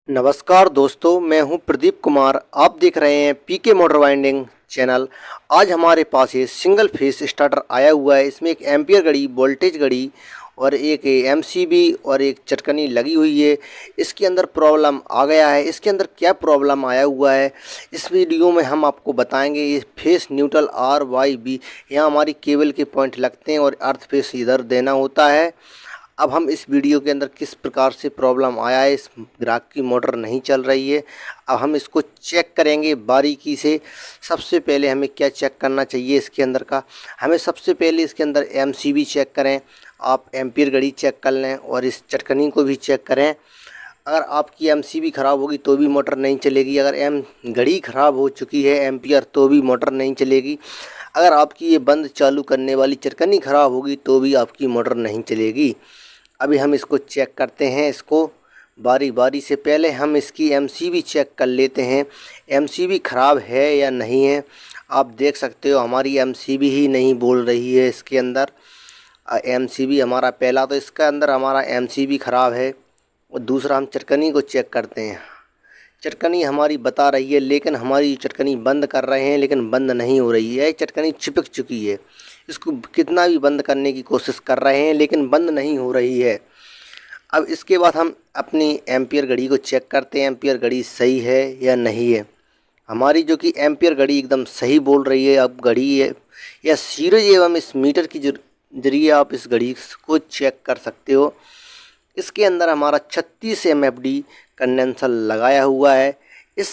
नमस्कार दोस्तों, मैं हूं प्रदीप कुमार। आप देख रहे हैं पीके मोटर वाइंडिंग चैनल। आज हमारे पास ये सिंगल फेस स्टार्टर आया हुआ है। इसमें एक एम्पियर घड़ी, वोल्टेज घड़ी और एक एमसीबी और एक चटकनी लगी हुई है। इसके अंदर प्रॉब्लम आ गया है। इसके अंदर क्या प्रॉब्लम आया हुआ है इस वीडियो में हम आपको बताएंगे। ये फेस न्यूट्रल RYB, यहाँ हमारी केबल के पॉइंट लगते हैं और अर्थ फेस इधर देना होता है। अब हम इस वीडियो के अंदर किस प्रकार से प्रॉब्लम आया है, इस ग्राहक की मोटर नहीं चल रही है, अब हम इसको चेक करेंगे बारीकी से। सबसे पहले हमें क्या चेक करना चाहिए इसके अंदर का, हमें सबसे पहले इसके अंदर एमसीबी चेक करें। आप एम्पियर घड़ी चेक कर लें और इस चटकनी को भी चेक करें। अगर आपकी एमसीबी ख़राब होगी तो भी मोटर नहीं चलेगी। अगर घड़ी ख़राब हो चुकी है एम्पियर तो भी मोटर नहीं चलेगी। अगर आपकी ये बंद चालू करने वाली चटकनी ख़राब होगी तो भी आपकी मोटर नहीं चलेगी। अभी हम इसको चेक करते हैं। इसको बारी बारी से पहले हम इसकी एमसीबी चेक कर लेते हैं, एमसीबी ख़राब है या नहीं है। आप देख सकते हो हमारी एमसीबी ही नहीं बोल रही है इसके अंदर। एमसीबी हमारा पहला तो इसका अंदर हमारा एमसीबी ख़राब है। और दूसरा हम चटकनी को चेक करते हैं। चटकनी हमारी बता रही है, लेकिन हमारी चटकनी बंद कर रहे हैं लेकिन बंद नहीं हो रही है। चटकनी चिपक चुकी है। इसको कितना भी बंद करने की कोशिश कर रहे हैं लेकिन बंद नहीं हो रही है। अब इसके बाद हम अपनी एम्पियर घड़ी को चेक करते हैं, एम्पियर घड़ी सही है या नहीं है। हमारी जो कि एम्पियर घड़ी एकदम सही बोल रही है। अब घड़ी है या सीरीज एवं इस मीटर की जरिए आप इस घड़ी को चेक कर सकते हो। इसके अंदर हमारा 36 MFD कंडेंसर लगाया हुआ है। इस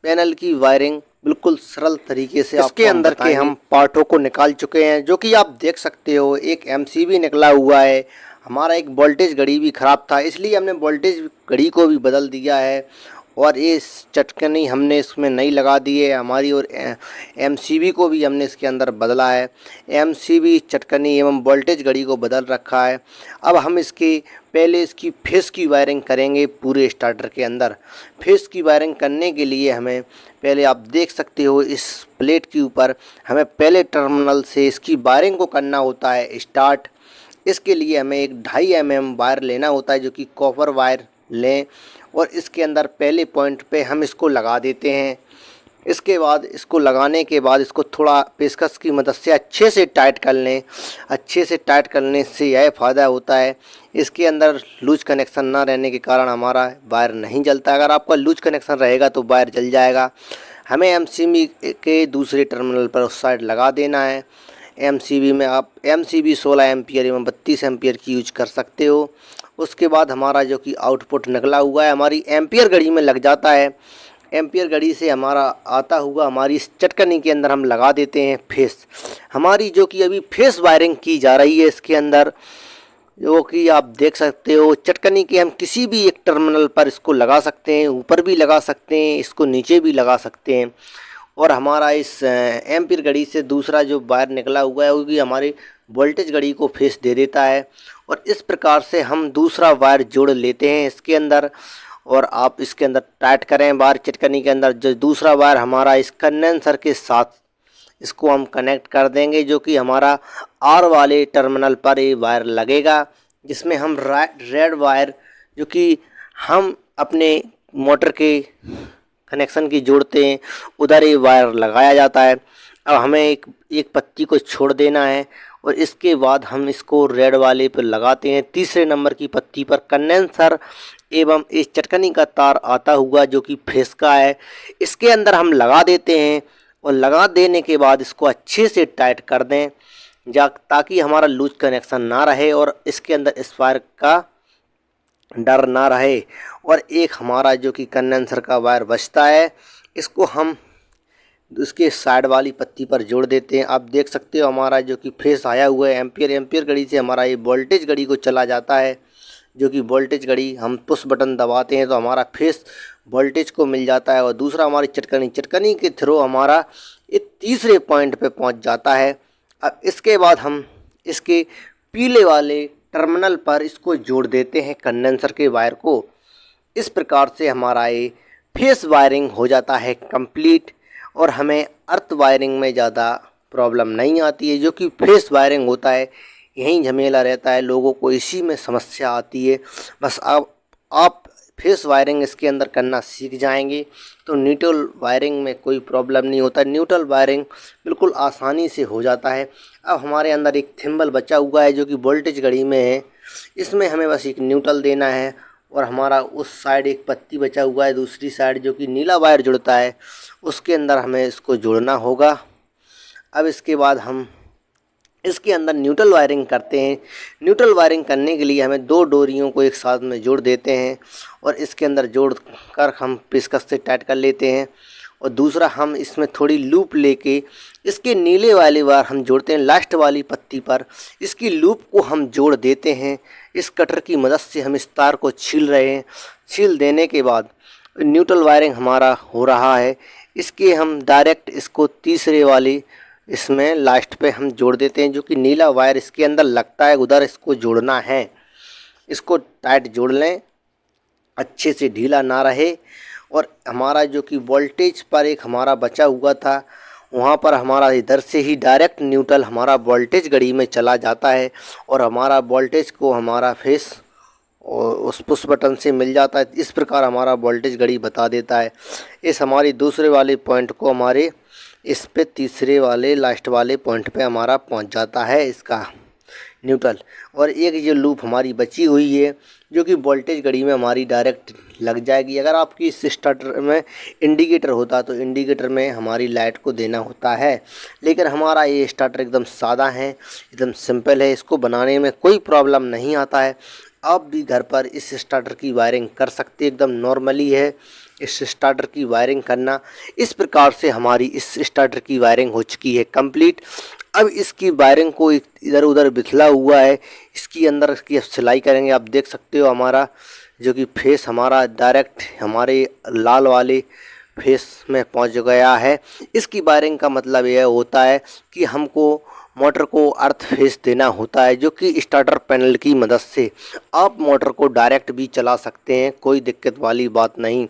पैनल की वायरिंग बिल्कुल सरल तरीके से इसके अंदर के हम पार्टों को निकाल चुके हैं, जो कि आप देख सकते हो। एक एमसीबी निकला हुआ है। हमारा एक वोल्टेज घड़ी भी ख़राब था, इसलिए हमने वोल्टेज घड़ी को भी बदल दिया है। और इस चटकनी हमने इसमें नई लगा दी है हमारी, और एमसीबी को भी हमने इसके अंदर बदला है। एमसीबी, चटकनी एवं वोल्टेज घड़ी को बदल रखा है। अब हम इसके पहले इसकी फेस की वायरिंग करेंगे पूरे स्टार्टर के अंदर। फेस की वायरिंग करने के लिए हमें पहले, आप देख सकते हो इस प्लेट के ऊपर, हमें पहले टर्मिनल से इसकी वायरिंग को करना होता है स्टार्ट। इसके लिए हमें एक 2.5 mm वायर लेना होता है, जो कि कॉपर वायर लें और इसके अंदर पहले पॉइंट पे हम इसको लगा देते हैं। इसके बाद इसको लगाने के बाद इसको थोड़ा पेचकस की मदद से अच्छे से टाइट कर लें। अच्छे से टाइट करने से यह फ़ायदा होता है, इसके अंदर लूज कनेक्शन ना रहने के कारण हमारा वायर नहीं जलता। अगर आपका लूज कनेक्शन रहेगा तो वायर जल जाएगा। हमें एमसीबी के दूसरे टर्मिनल पर उस साइड लगा देना है। एमसीबी में आप एमसीबी 16 एम्पियर एवं 32 एम्पियर की यूज कर सकते हो। उसके बाद हमारा जो कि आउटपुट निकला हुआ है हमारी एम्पियर घड़ी में लग जाता है। एम्पियर घड़ी से हमारा आता हुआ हमारी इस चटकनी के अंदर हम लगा देते हैं फेस। हमारी जो कि अभी फेस वायरिंग की जा रही है इसके अंदर, जो कि आप देख सकते हो। चटकनी के हम किसी भी एक टर्मिनल पर इसको लगा सकते हैं, ऊपर भी लगा सकते हैं, इसको नीचे भी लगा सकते हैं। और हमारा इस एम्पियर घड़ी से दूसरा जो वायर निकला हुआ है वो भी हमारी वोल्टेज घड़ी को फेस दे देता है। और इस प्रकार से हम दूसरा वायर जोड़ लेते हैं इसके अंदर। और आप इसके अंदर टाइट करें वायर चटकनी के अंदर। जो दूसरा वायर हमारा इस कंडेंसर के साथ इसको हम कनेक्ट कर देंगे, जो कि हमारा आर वाले टर्मिनल पर ये वायर लगेगा, जिसमें हम रेड वायर, जो कि हम अपने मोटर के कनेक्शन की जोड़ते हैं, उधर ये वायर लगाया जाता है। अब हमें एक पत्ती को छोड़ देना है और इसके बाद हम इसको रेड वाले पर लगाते हैं। तीसरे नंबर की पत्ती पर कंडेंसर एवं इस चटकनी का तार आता हुआ, जो कि फेस का है, इसके अंदर हम लगा देते हैं। और लगा देने के बाद इसको अच्छे से टाइट कर दें, ताकि हमारा लूज कनेक्शन ना रहे और इसके अंदर इस वायर का डर ना रहे। और एक हमारा जो कि कंडेंसर का वायर बचता है, इसको हम उसके साइड वाली पत्ती पर जोड़ देते हैं। आप देख सकते हो हमारा जो कि फेस आया हुआ है एम्पियर घड़ी से हमारा ये वोल्टेज घड़ी को चला जाता है। जो कि वोल्टेज घड़ी हम पुश बटन दबाते हैं तो हमारा फेस वोल्टेज को मिल जाता है। और दूसरा हमारी चटकनी के थ्रू हमारा एक तीसरे पॉइंट पे पहुंच जाता है। अब इसके बाद हम इसके पीले वाले टर्मिनल पर इसको जोड़ देते हैं कंडेंसर के वायर को। इस प्रकार से हमारा ये फेस वायरिंग हो जाता है कंप्लीट। और हमें अर्थ वायरिंग में ज़्यादा प्रॉब्लम नहीं आती है। जो कि फेस वायरिंग होता है यही झमेला रहता है, लोगों को इसी में समस्या आती है। बस आप फेस वायरिंग इसके अंदर करना सीख जाएंगे तो न्यूट्रल वायरिंग में कोई प्रॉब्लम नहीं होता। न्यूट्रल वायरिंग बिल्कुल आसानी से हो जाता है। अब हमारे अंदर एक थिम्बल बचा हुआ है जो कि वोल्टेज घड़ी में है, इसमें हमें बस एक न्यूट्रल देना है और हमारा उस साइड एक पत्ती बचा हुआ है, दूसरी साइड जो कि नीला वायर जुड़ता है उसके अंदर हमें इसको जोड़ना होगा। अब इसके बाद हम इसके अंदर न्यूट्रल वायरिंग करते हैं। न्यूट्रल वायरिंग करने के लिए हमें दो डोरियों को एक साथ में जोड़ देते हैं और इसके अंदर जोड़ कर हम पेचकस से टाइट कर लेते हैं। और दूसरा हम इसमें थोड़ी लूप लेके इसके नीले वाले वायर हम जोड़ते हैं लास्ट वाली पत्ती पर, इसकी लूप को हम जोड़ देते हैं। इस कटर की मदद से हम इस तार को छील रहे हैं। छील देने के बाद न्यूट्रल वायरिंग हमारा हो रहा है। इसके हम डायरेक्ट इसको तीसरे वाली इसमें लास्ट पे हम जोड़ देते हैं, जो कि नीला वायर इसके अंदर लगता है उधर इसको जोड़ना है। इसको टाइट जोड़ लें, अच्छे से ढीला ना रहे। और हमारा जो कि वोल्टेज पर एक हमारा बचा हुआ था वहाँ पर हमारा इधर से ही डायरेक्ट न्यूट्रल हमारा वोल्टेज घड़ी में चला जाता है और हमारा वोल्टेज को हमारा फेस और उस पुश बटन से मिल जाता है। इस प्रकार हमारा वोल्टेज घड़ी बता देता है। इस हमारी दूसरे वाले पॉइंट को हमारे इस पे तीसरे वाले लास्ट वाले पॉइंट पे हमारा पहुंच जाता है इसका न्यूट्रल। और एक ये लूप हमारी बची हुई है जो कि वोल्टेज घड़ी में हमारी डायरेक्ट लग जाएगी। अगर आपकी इस स्टार्टर में इंडिकेटर होता तो इंडिकेटर में हमारी लाइट को देना होता है, लेकिन हमारा ये स्टार्टर एकदम सादा है, एकदम सिंपल है, इसको बनाने में कोई प्रॉब्लम नहीं आता है। आप भी घर पर इस स्टार्टर की वायरिंग कर सकते, एकदम नॉर्मली है इस स्टार्टर की वायरिंग करना। इस प्रकार से हमारी इस स्टार्टर की वायरिंग हो चुकी है कंप्लीट। अब इसकी वायरिंग को इधर उधर बिखला हुआ है, इसकी अंदर की सिलाई करेंगे। आप देख सकते हो हमारा जो कि फेस हमारा डायरेक्ट हमारे लाल वाले फेस में पहुंच गया है। इसकी वायरिंग का मतलब यह होता है कि हमको मोटर को अर्थ फेस देना होता है, जो कि स्टार्टर पैनल की मदद से आप मोटर को डायरेक्ट भी चला सकते हैं, कोई दिक्कत वाली बात नहीं।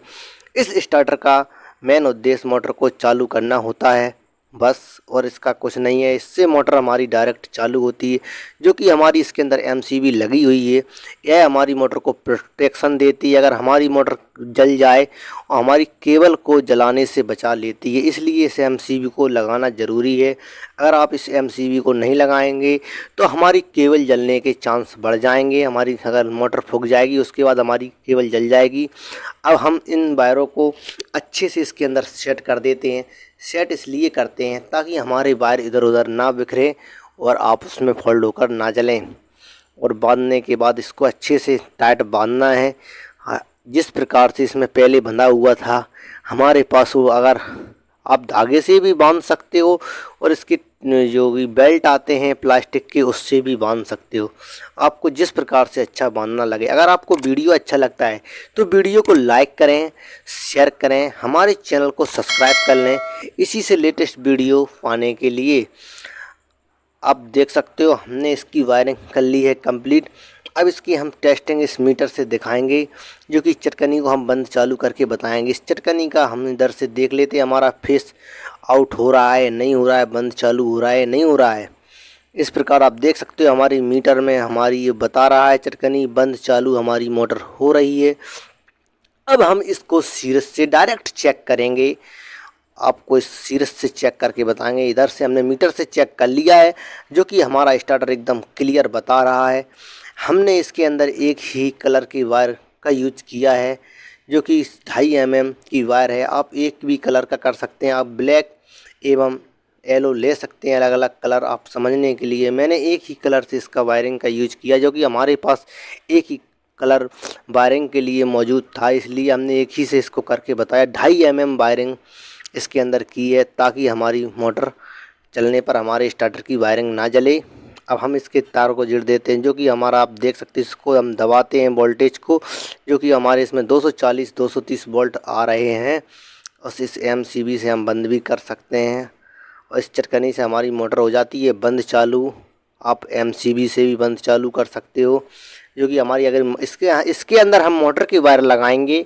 इस स्टार्टर का मेन उद्देश्य मोटर को चालू करना होता है बस, और इसका कुछ नहीं है। इससे मोटर हमारी डायरेक्ट चालू होती है, जो कि हमारी इसके अंदर एमसीबी लगी हुई है। यह हमारी मोटर को प्रोटेक्शन देती है। अगर हमारी मोटर जल जाए और हमारी केबल को जलाने से बचा लेती है, इसलिए इस एमसीबी को लगाना ज़रूरी है। अगर आप इस एमसीबी को नहीं लगाएंगे तो हमारी केबल जलने के चांस बढ़ जाएंगे। हमारी अगर मोटर फूक जाएगी उसके बाद हमारी केबल जल जाएगी। अब हम इन वायरों को अच्छे से इसके अंदर सेट कर देते हैं। सेट इसलिए करते हैं ताकि हमारे वायर इधर उधर ना बिखरे और आपस में फोल्ड होकर ना जलें। और बांधने के बाद इसको अच्छे से टाइट बांधना है, जिस प्रकार से इसमें पहले बंधा हुआ था हमारे पास हो। अगर आप धागे से भी बांध सकते हो और इसके जो भी बेल्ट आते हैं प्लास्टिक के उससे भी बांध सकते हो, आपको जिस प्रकार से अच्छा बांधना लगे। अगर आपको वीडियो अच्छा लगता है तो वीडियो को लाइक करें, शेयर करें, हमारे चैनल को सब्सक्राइब कर लें इसी से लेटेस्ट वीडियो पाने के लिए। आप देख सकते हो हमने इसकी वायरिंग कर ली है कंप्लीट। अब इसकी हम टेस्टिंग इस मीटर से दिखाएंगे, जो कि चटकनी को हम बंद चालू करके बताएंगे। इस चटकनी का हम इधर से देख लेते हैं हमारा फेस आउट हो रहा है नहीं हो रहा है, बंद चालू हो रहा है नहीं हो रहा है। इस प्रकार आप देख सकते हो हमारी मीटर में हमारी ये बता रहा है चटकनी बंद चालू हमारी मोटर हो रही है। अब हम इसको सीरीज से डायरेक्ट चेक करेंगे, आपको इस सीरीज से चेक करके बताएंगे। इधर से हमने मीटर से चेक कर लिया है, जो कि हमारा स्टार्टर एकदम क्लियर बता रहा है। हमने इसके अंदर एक ही कलर की वायर का यूज किया है, जो कि 2.5 mm की वायर है। आप एक भी कलर का कर सकते हैं, आप ब्लैक एवं येलो ले सकते हैं, अलग अलग कलर आप समझने के लिए। मैंने एक ही कलर से इसका वायरिंग का यूज किया, जो कि हमारे पास एक ही कलर वायरिंग के लिए मौजूद था, इसलिए हमने एक ही से इसको करके बताया। 2.5 mm वायरिंग इसके अंदर की है, ताकि हमारी मोटर चलने पर हमारे स्टार्टर की वायरिंग ना जले। अब हम इसके तार को जोड़ देते हैं, जो कि हमारा आप देख सकते हैं, इसको हम दबाते हैं वोल्टेज को, जो कि हमारे इसमें 240-230 वोल्ट आ रहे हैं। और इस एमसीबी से हम बंद भी कर सकते हैं, और इस चटकनी से हमारी मोटर हो जाती है बंद चालू। आप एमसीबी से भी बंद चालू कर सकते हो, जो कि हमारी अगर इसके अंदर हम मोटर की वायर लगाएंगे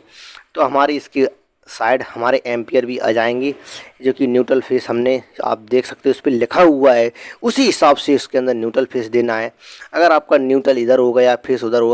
तो हमारी इसकी साइड हमारे एम्पियर भी आ जाएंगे, जो कि न्यूट्रल फेस हमने आप देख सकते हो उस पर लिखा हुआ है, उसी हिसाब से इसके अंदर न्यूट्रल फेस देना है। अगर आपका न्यूट्रल इधर हो गया फेस उधर होगा